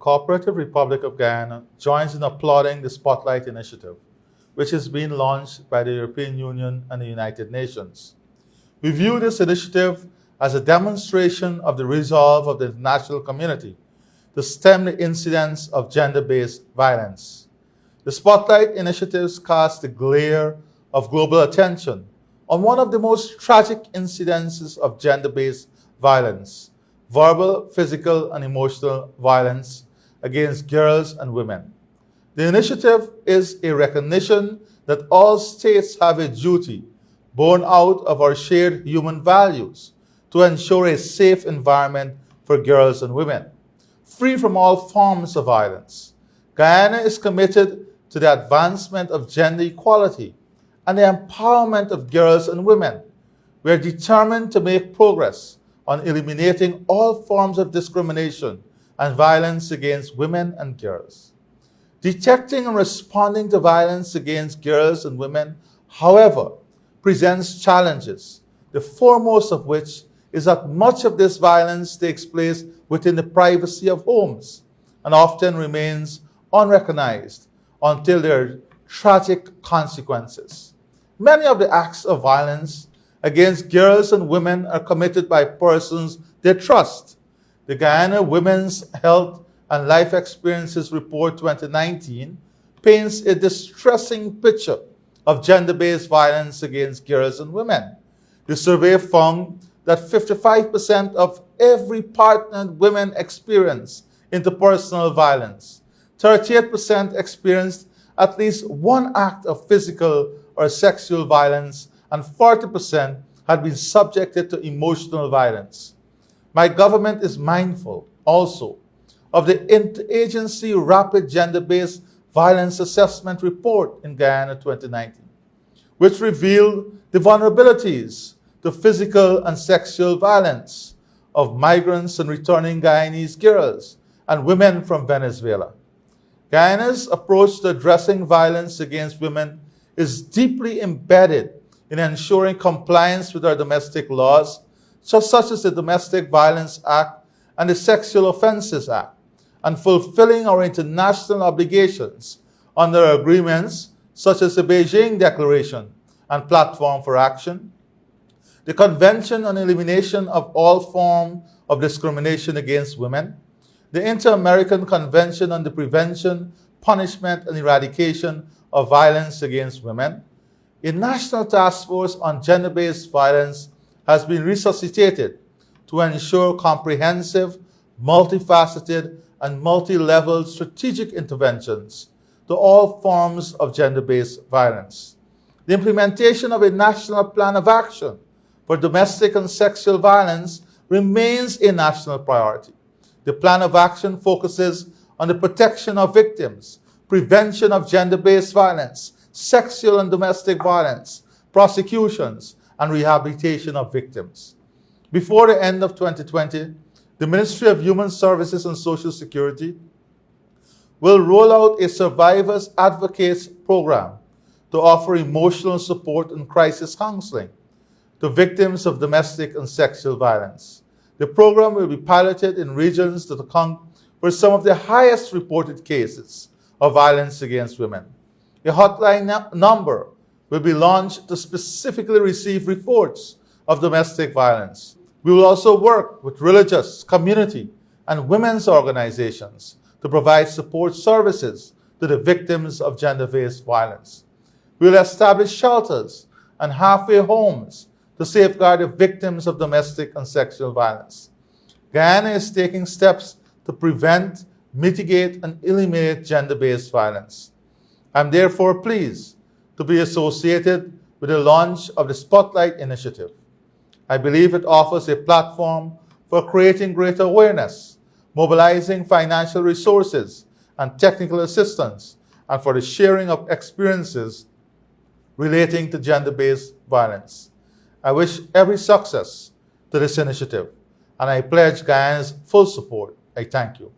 Cooperative Republic of Guyana joins in applauding the Spotlight Initiative, which is being launched by the European Union and the United Nations. We view this initiative as a demonstration of the resolve of the international community to stem the incidence of gender-based violence. The Spotlight initiatives cast the glare of global attention on one of the most tragic incidences of gender-based violence: verbal, physical, and emotional violence against girls and women. The initiative is a recognition that all states have a duty, born out of our shared human values, to ensure a safe environment for girls and women, free from all forms of violence. Guyana is committed to the advancement of gender equality and the empowerment of girls and women. We are determined to make progress on eliminating all forms of discrimination and violence against women and girls. Detecting and responding to violence against girls and women, however, presents challenges, the foremost of which is that much of this violence takes place within the privacy of homes and often remains unrecognized until there are tragic consequences. Many of the acts of violence against girls and women are committed by persons they trust. The Guyana Women's Health and Life Experiences Report 2019 paints a distressing picture of gender-based violence against girls and women. The survey found that 55% of every partnered women experience interpersonal violence. 38% experienced at least one act of physical or sexual violence, and 40% had been subjected to emotional violence. My government is mindful also of the Interagency Rapid Gender-Based Violence Assessment Report in Guyana 2019, which revealed the vulnerabilities to physical and sexual violence of migrants and returning Guyanese girls and women from Venezuela. Guyana's approach to addressing violence against women is deeply embedded in ensuring compliance with our domestic laws, such as the Domestic Violence Act and the Sexual Offences Act, and fulfilling our international obligations under agreements such as the Beijing Declaration and Platform for Action, the Convention on Elimination of All Forms of Discrimination Against Women, the Inter-American Convention on the Prevention, Punishment, and Eradication of Violence Against Women. A national task force on gender-based violence has been resuscitated to ensure comprehensive, multifaceted, and multi-level strategic interventions to all forms of gender-based violence. The implementation of a national plan of action for domestic and sexual violence remains a national priority. The plan of action focuses on the protection of victims, prevention of gender-based violence, sexual and domestic violence, prosecutions, and rehabilitation of victims. Before the end of 2020, the Ministry of Human Services and Social Security will roll out a Survivors Advocates program to offer emotional support and crisis counseling to victims of domestic and sexual violence. The program will be piloted in regions that account for some of the highest reported cases of violence against women. A hotline number will be launched to specifically receive reports of domestic violence. We will also work with religious, community, and women's organizations to provide support services to the victims of gender-based violence. We will establish shelters and halfway homes to safeguard the victims of domestic and sexual violence. Guyana is taking steps to prevent, mitigate, and eliminate gender-based violence. I'm therefore pleased to be associated with the launch of the Spotlight Initiative. I believe it offers a platform for creating greater awareness, mobilizing financial resources and technical assistance, and for the sharing of experiences relating to gender-based violence. I wish every success to this initiative, and I pledge Guyana's full support. I thank you.